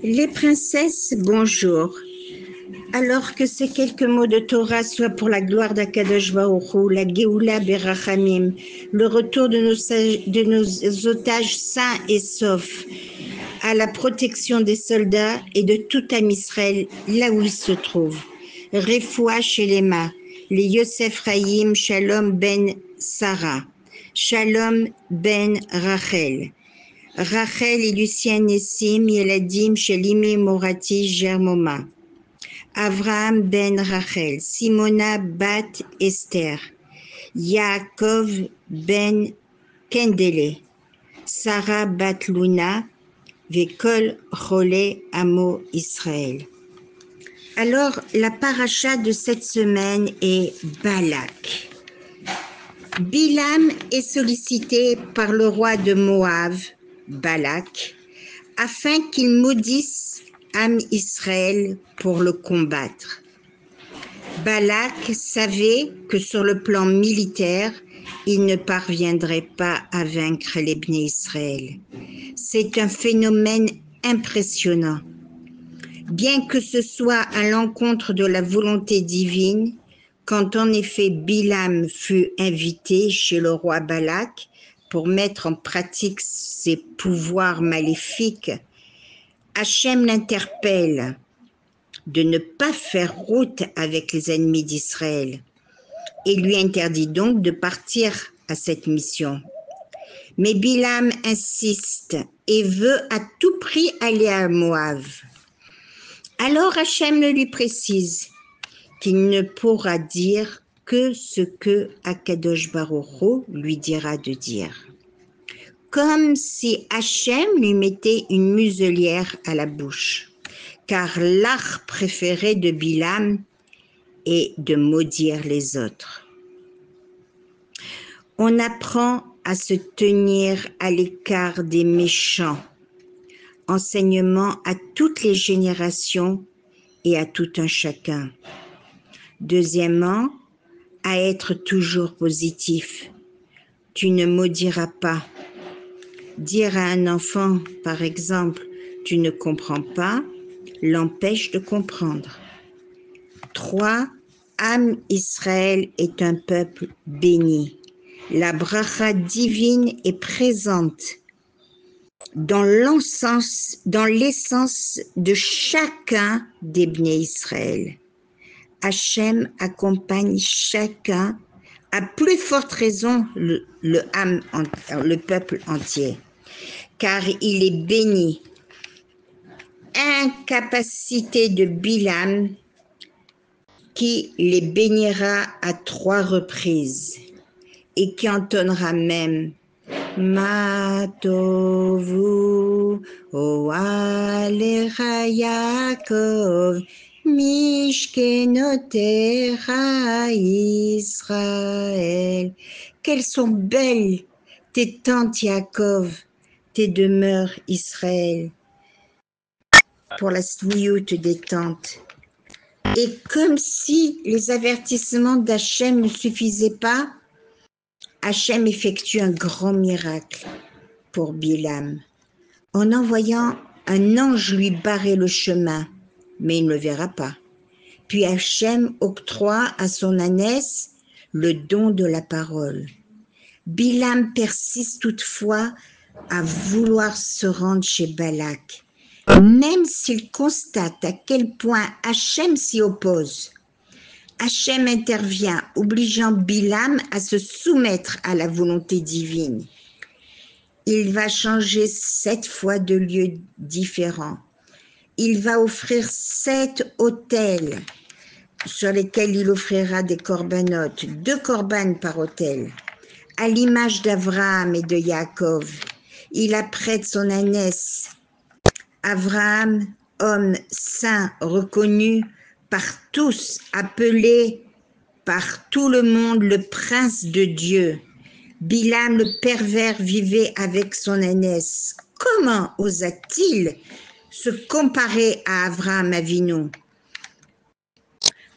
Les princesses, bonjour. Alors que ces quelques mots de Torah soient pour la gloire d'Akadosh Baruch Hu, la Géoula Berachamim, le retour de nos otages sains et saufs, à la protection des soldats et de tout Am Israël, là où ils se trouvent. Refoua Shelema, les Yosef Raïm, Shalom ben Sarah, Shalom ben Rachel. Rachel et Lucien Nessim, Yeladim, Shelimi Morati, Germoma. Avraham ben Rachel, Simona bat Esther, Yaakov ben Kendele, Sarah bat Luna, Vekol Chole Amo Israël. Alors, la paracha de cette semaine est Balak. Bilam est sollicité par le roi de Moab, Balak, afin qu'il maudisse Am Israël pour le combattre. Balak savait que sur le plan militaire, il ne parviendrait pas à vaincre les Bnei Israël. C'est un phénomène impressionnant. Bien que ce soit à l'encontre de la volonté divine, quand en effet Bilam fut invité chez le roi Balak pour mettre en pratique ses pouvoirs maléfiques, Hachem l'interpelle de ne pas faire route avec les ennemis d'Israël et lui interdit donc de partir à cette mission. Mais Bilam insiste et veut à tout prix aller à Moab. Alors Hachem le lui précise qu'il ne pourra dire que ce que Akadosh Baruch Hu lui dira de dire. Comme si Hachem lui mettait une muselière à la bouche. Car l'art préféré de Bilam est de maudire les autres. On apprend à se tenir à l'écart des méchants, enseignement à toutes les générations et à tout un chacun. Deuxièmement, à être toujours positif. Tu ne maudiras pas. Dire à un enfant, par exemple, tu ne comprends pas, l'empêche de comprendre. 3. Am Israël est un peuple béni. La bracha divine est présente dans l'essence de chacun des Bnei Israël. Hachem accompagne chacun, à plus forte raison le peuple entier, car il est béni. Incapacité de Bilam qui les bénira à 3 reprises et qui entonnera même Ma tovu oalecha Yaakov mishkenotecha Israël. Quelles sont belles tes tentes Yaakov, tes demeures Israël, pour la sniout des tentes. Et comme si les avertissements d'Hachem ne suffisaient pas, Hachem effectue un grand miracle pour Bilam, en envoyant un ange lui barrer le chemin, mais il ne le verra pas. Puis Hachem octroie à son ânesse le don de la parole. Bilam persiste toutefois à vouloir se rendre chez Balak, même s'il constate à quel point Hachem s'y oppose. Hachem intervient, obligeant Bilam à se soumettre à la volonté divine. Il va changer 7 fois de lieux différents. Il va offrir 7 autels sur lesquels il offrira des corbanotes, 2 corbanes par autel. À l'image d'Avraham et de Yaakov, il apprête son ânesse. Avraham, homme saint reconnu par tous, appelé par tout le monde le prince de Dieu. Bilam le pervers vivait avec son ânesse. Comment osa-t-il se comparer à Avraham Avinu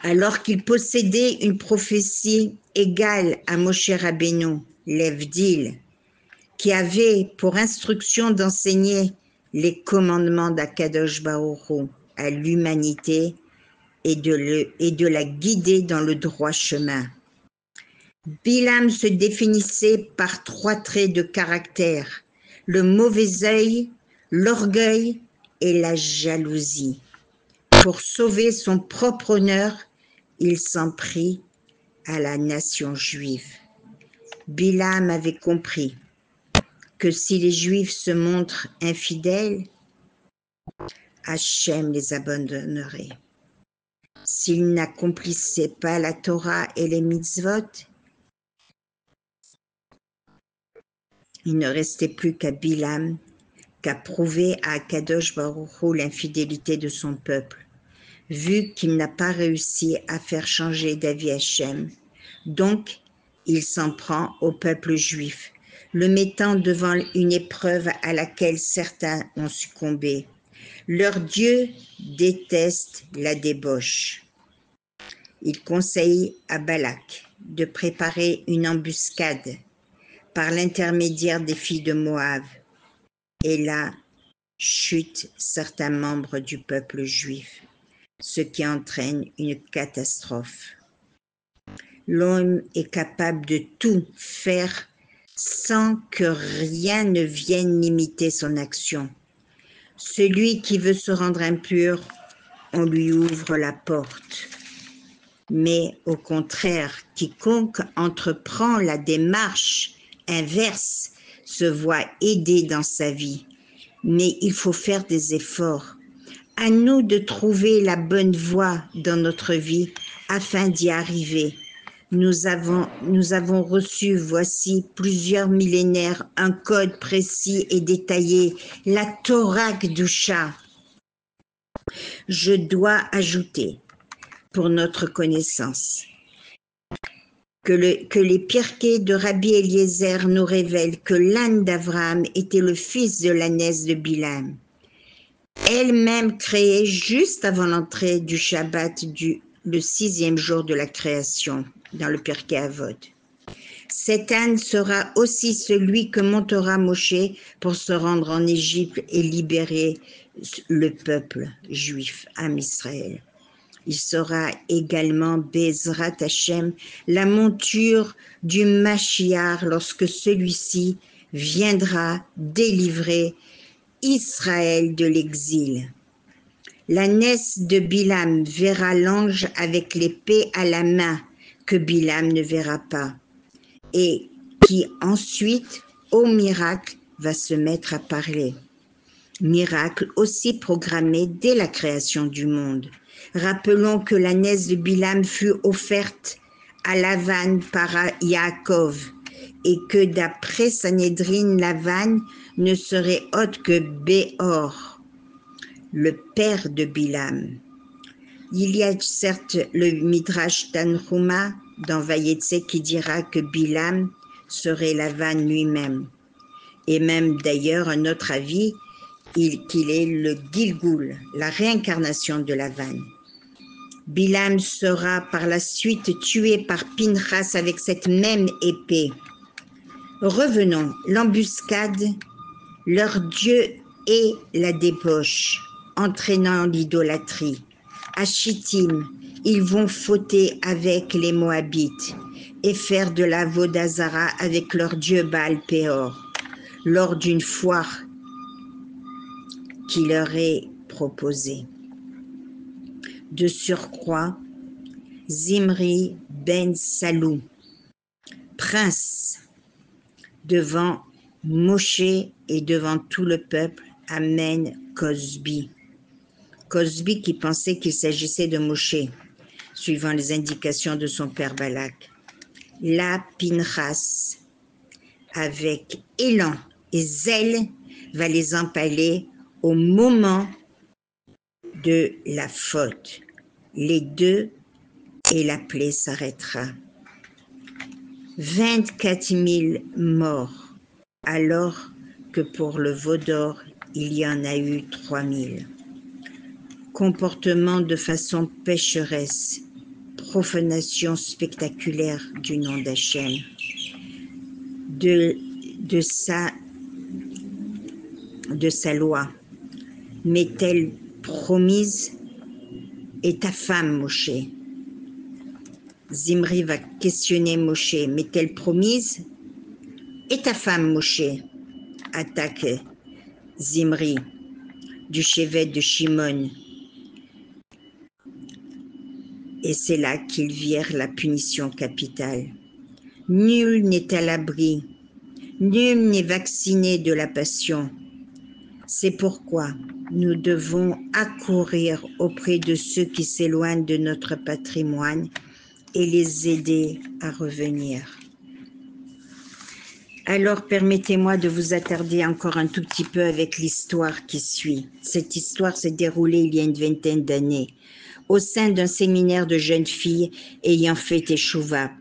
alors qu'il possédait une prophétie égale à Moshe Rabbeinu, l'Evdil, qui avait pour instruction d'enseigner les commandements d'Akadosh Baruch Hu à l'humanité et de la guider dans le droit chemin. Bilam se définissait par 3 traits de caractère, le mauvais œil, l'orgueil et la jalousie. Pour sauver son propre honneur, il s'en prit à la nation juive. Bilam avait compris que si les Juifs se montrent infidèles, Hachem les abandonnerait. S'ils n'accomplissaient pas la Torah et les mitzvot, il ne restait plus qu'à Bilam qu'à prouver à Akadosh Baruch Hu l'infidélité de son peuple, vu qu'il n'a pas réussi à faire changer d'avis Hachem. Donc, il s'en prend au peuple juif, le mettant devant une épreuve à laquelle certains ont succombé. Leur Dieu déteste la débauche. Il conseille à Balak de préparer une embuscade par l'intermédiaire des filles de Moab. Et là, chutent certains membres du peuple juif, ce qui entraîne une catastrophe. L'homme est capable de tout faire sans que rien ne vienne limiter son action. Celui qui veut se rendre impur, on lui ouvre la porte. Mais au contraire, quiconque entreprend la démarche inverse se voit aidé dans sa vie. Mais il faut faire des efforts. À nous de trouver la bonne voie dans notre vie afin d'y arriver. Nous avons reçu, voici plusieurs millénaires, un code précis et détaillé, la Torah Kedusha. Je dois ajouter, pour notre connaissance, que les pirkei de Rabbi Eliezer nous révèlent que l'âne d'Abraham était le fils de l'ânesse de Bilam, elle-même créée juste avant l'entrée du Shabbat le 6e jour de la création, dans le Pirkei Avot. Cet âne sera aussi celui que montera Moshe pour se rendre en Égypte et libérer le peuple juif, Am Israël. Il sera également Bezrat Hashem, la monture du Mashiach lorsque celui-ci viendra délivrer Israël de l'exil. L'ânesse de Bilam verra l'ange avec l'épée à la main que Bilam ne verra pas et qui ensuite, au miracle, va se mettre à parler. Miracle aussi programmé dès la création du monde. Rappelons que l'ânesse de Bilam fut offerte à Lavan par Yaakov et que d'après Sanhédrin, Lavan ne serait autre que Béor, le père de Bilam. Il y a certes le Midrash Tanhuma dans Vayetse qui dira que Bilam serait Lavan lui-même. Et même d'ailleurs un autre avis, qu'il est le Gilgul, la réincarnation de Lavan. Bilam sera par la suite tué par Pinchas avec cette même épée. Revenons, l'embuscade, leur Dieu est la débauche, entraînant l'idolâtrie. À Chittim, ils vont fauter avec les Moabites et faire de la Vodazara avec leur dieu Baal Péor, lors d'une foire qui leur est proposée. De surcroît, Zimri ben Salou, prince, devant Moshe et devant tout le peuple, amène Cosbi. Cosbi qui pensait qu'il s'agissait de Moshe, suivant les indications de son père Balak. Là, Pinchas, avec élan et zèle, va les empaler au moment de la faute. Les deux, et la plaie s'arrêtera. 24 000 morts, alors que pour le veau d'or, il y en a eu 3 000. Comportement de façon pécheresse, profanation spectaculaire du nom d'Hachem, de sa loi, m'est-elle promise et ta femme, Moshe? Zimri va questionner Moshe, m'est-elle promise et ta femme, Moshe? Attaque Zimri du chevet de Shimon. Et c'est là qu'ils virent la punition capitale. Nul n'est à l'abri, nul n'est vacciné de la passion. C'est pourquoi nous devons accourir auprès de ceux qui s'éloignent de notre patrimoine et les aider à revenir. Alors permettez-moi de vous attarder encore un tout petit peu avec l'histoire qui suit. Cette histoire s'est déroulée il y a une vingtaine d'années, au sein d'un séminaire de jeunes filles ayant fait Teshuva.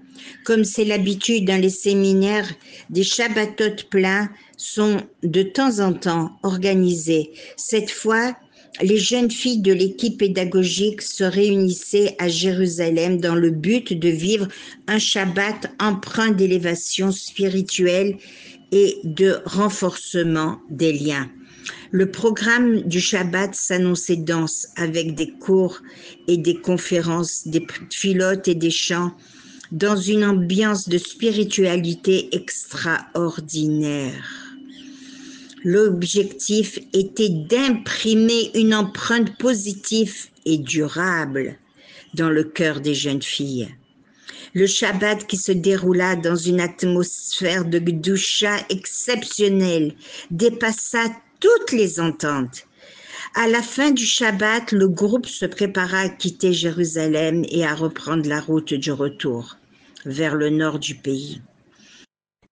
Comme c'est l'habitude dans les séminaires, des Shabbatot pleins sont de temps en temps organisés. Cette fois, les jeunes filles de l'équipe pédagogique se réunissaient à Jérusalem dans le but de vivre un Shabbat empreint d'élévation spirituelle et de renforcement des liens. Le programme du Shabbat s'annonçait dense avec des cours et des conférences, des filotes et des chants dans une ambiance de spiritualité extraordinaire. L'objectif était d'imprimer une empreinte positive et durable dans le cœur des jeunes filles. Le Shabbat qui se déroula dans une atmosphère de Gdusha exceptionnelle dépassa toutes les ententes. À la fin du Shabbat, le groupe se prépara à quitter Jérusalem et à reprendre la route du retour vers le nord du pays,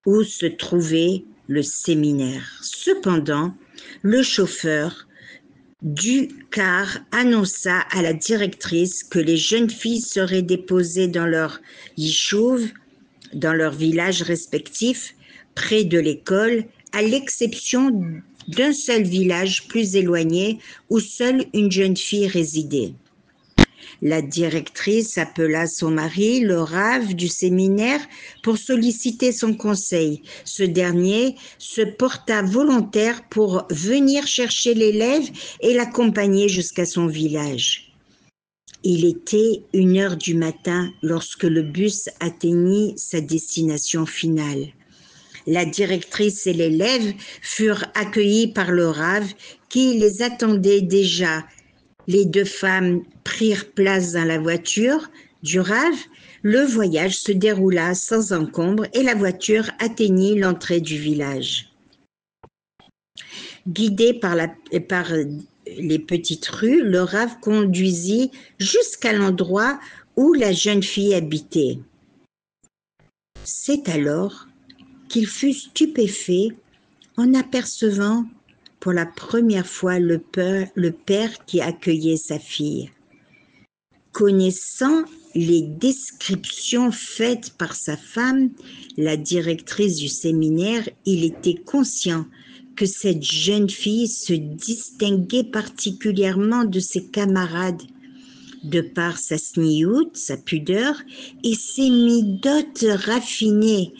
où se trouvait le séminaire. Cependant, le chauffeur du car annonça à la directrice que les jeunes filles seraient déposées dans leur yishuv, dans leur village respectif, près de l'école, à l'exception d'un seul village plus éloigné où seule une jeune fille résidait. La directrice appela son mari, le rave du séminaire, pour solliciter son conseil. Ce dernier se porta volontaire pour venir chercher l'élève et l'accompagner jusqu'à son village. Il était 1h du matin lorsque le bus atteignit sa destination finale. La directrice et l'élève furent accueillis par le rave qui les attendait déjà. Les deux femmes prirent place dans la voiture du rave. Le voyage se déroula sans encombre et la voiture atteignit l'entrée du village. Guidé par les petites rues, le rave conduisit jusqu'à l'endroit où la jeune fille habitait. C'est alors qu'il fut stupéfait en apercevant pour la première fois le père qui accueillait sa fille. Connaissant les descriptions faites par sa femme, la directrice du séminaire, il était conscient que cette jeune fille se distinguait particulièrement de ses camarades de par sa sniout, sa pudeur et ses midotes raffinées.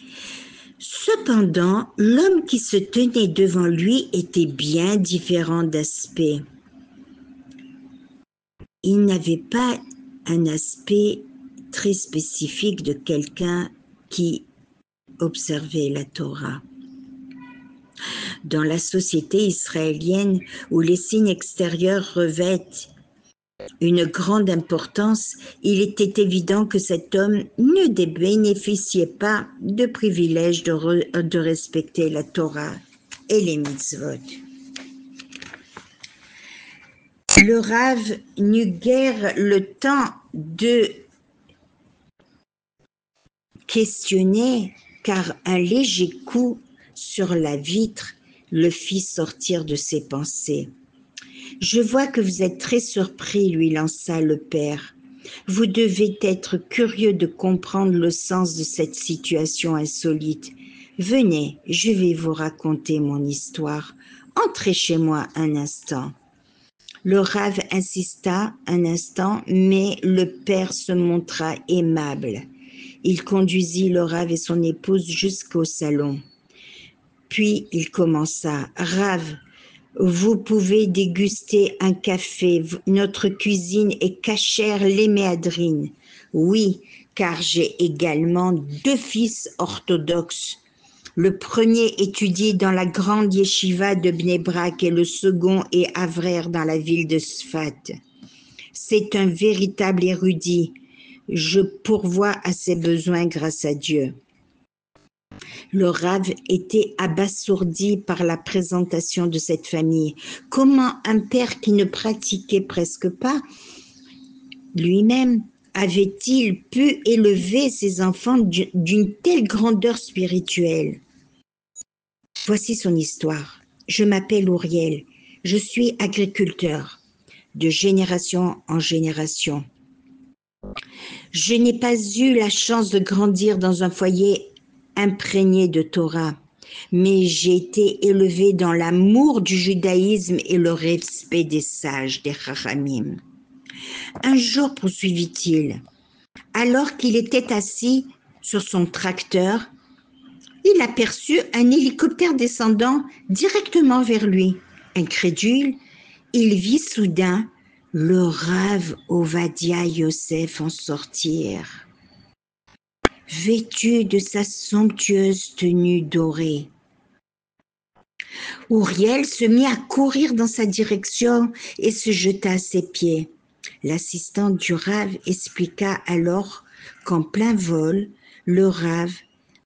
Cependant, l'homme qui se tenait devant lui était bien différent d'aspect. Il n'avait pas un aspect très spécifique de quelqu'un qui observait la Torah. Dans la société israélienne où les signes extérieurs revêtent une grande importance, il était évident que cet homme ne bénéficiait pas de privilège de respecter la Torah et les mitzvot. Le rave n'eut guère le temps de questionner car un léger coup sur la vitre le fit sortir de ses pensées. « Je vois que vous êtes très surpris, lui lança le père. Vous devez être curieux de comprendre le sens de cette situation insolite. Venez, je vais vous raconter mon histoire. Entrez chez moi un instant. » Le rave insista un instant, mais le père se montra aimable. Il conduisit le rave et son épouse jusqu'au salon. Puis il commença. « Rave, Vous pouvez déguster un café. Notre cuisine est cachère les méadrines. Oui, car j'ai également 2 fils orthodoxes. Le premier étudie dans la grande yeshiva de Bnei Brak et le second est avraire dans la ville de Sfat. C'est un véritable érudit. Je pourvois à ses besoins grâce à Dieu. Le Rav était abasourdi par la présentation de cette famille. Comment un père qui ne pratiquait presque pas lui-même avait-il pu élever ses enfants d'une telle grandeur spirituelle? Voici son histoire. Je m'appelle Uriel. Je suis agriculteur de génération en génération. Je n'ai pas eu la chance de grandir dans un foyer imprégné de Torah, mais j'ai été élevé dans l'amour du judaïsme et le respect des sages, des Chachamim. Un jour, poursuivit-il, alors qu'il était assis sur son tracteur, il aperçut un hélicoptère descendant directement vers lui. Incrédule, il vit soudain le Rav Ovadia Yosef en sortir, vêtu de sa somptueuse tenue dorée. Uriel se mit à courir dans sa direction et se jeta à ses pieds. L'assistante du Rav expliqua alors qu'en plein vol, le Rav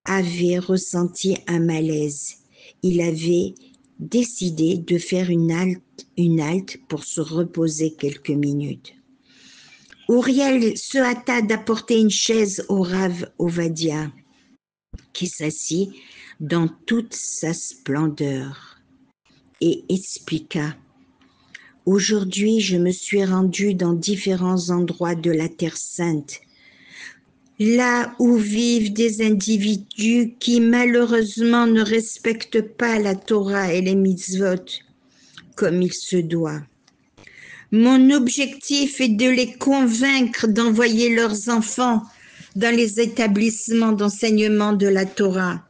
avait ressenti un malaise. Il avait décidé de faire une halte pour se reposer quelques minutes. Uriel se hâta d'apporter une chaise au Rav Ovadia, qui s'assit dans toute sa splendeur et expliqua: « Aujourd'hui, je me suis rendu dans différents endroits de la Terre Sainte, là où vivent des individus qui malheureusement ne respectent pas la Torah et les mitzvot comme il se doit. Mon objectif est de les convaincre d'envoyer leurs enfants dans les établissements d'enseignement de la Torah.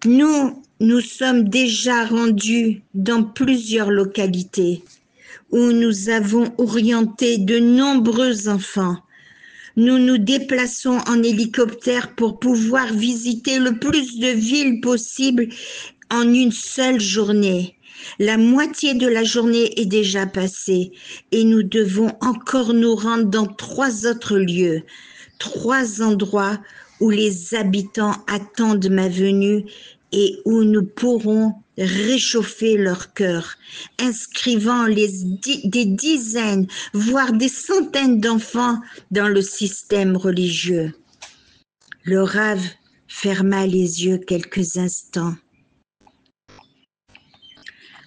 Nous sommes déjà rendus dans plusieurs localités où nous avons orienté de nombreux enfants. Nous nous déplaçons en hélicoptère pour pouvoir visiter le plus de villes possible en une seule journée. La moitié de la journée est déjà passée et nous devons encore nous rendre dans 3 autres lieux, 3 endroits où les habitants attendent ma venue et où nous pourrons réchauffer leur cœur, inscrivant des dizaines, voire des centaines d'enfants dans le système religieux. Le Rav ferma les yeux quelques instants.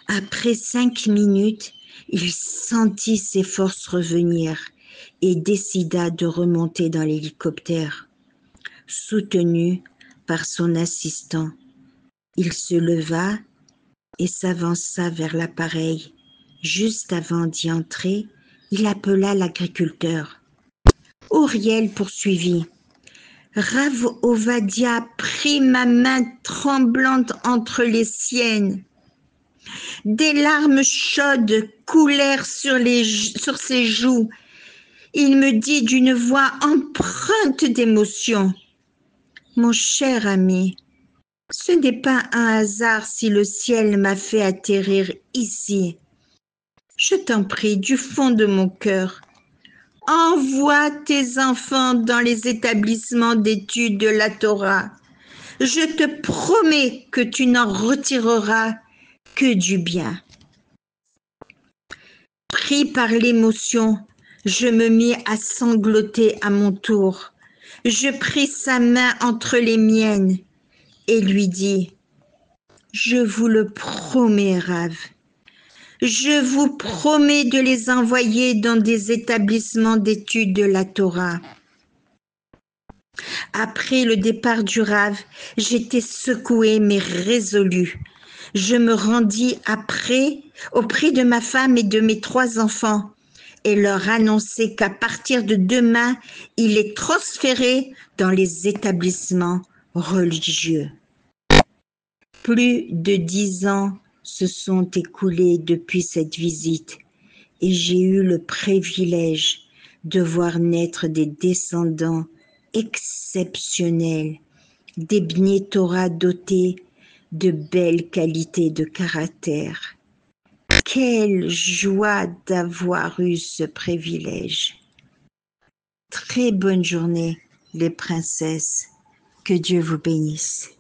Après 5 minutes, il sentit ses forces revenir et décida de remonter dans l'hélicoptère. Soutenu par son assistant, il se leva et s'avança vers l'appareil. Juste avant d'y entrer, il appela l'agriculteur. Uriel poursuivit. Rav Ovadia prit ma main tremblante entre les siennes. Des larmes chaudes coulèrent sur ses joues. Il me dit d'une voix empreinte d'émotion: « Mon cher ami, ce n'est pas un hasard si le ciel m'a fait atterrir ici. Je t'en prie, du fond de mon cœur, envoie tes enfants dans les établissements d'études de la Torah. Je te promets que tu n'en retireras que du bien. » Pris par l'émotion, je me mis à sangloter à mon tour. Je pris sa main entre les miennes et lui dis: « Je vous le promets, Rav. Je vous promets de les envoyer dans des établissements d'études de la Torah. » Après le départ du Rav, j'étais secouée mais résolue. Je me rendis auprès de ma femme et de mes 3 enfants et leur annonçai qu'à partir de demain, il les transférait dans les établissements religieux. Plus de 10 ans se sont écoulés depuis cette visite et j'ai eu le privilège de voir naître des descendants exceptionnels, des Bnei Torah dotés de belles qualités de caractère. Quelle joie d'avoir eu ce privilège. Très bonne journée, les princesses. Que Dieu vous bénisse.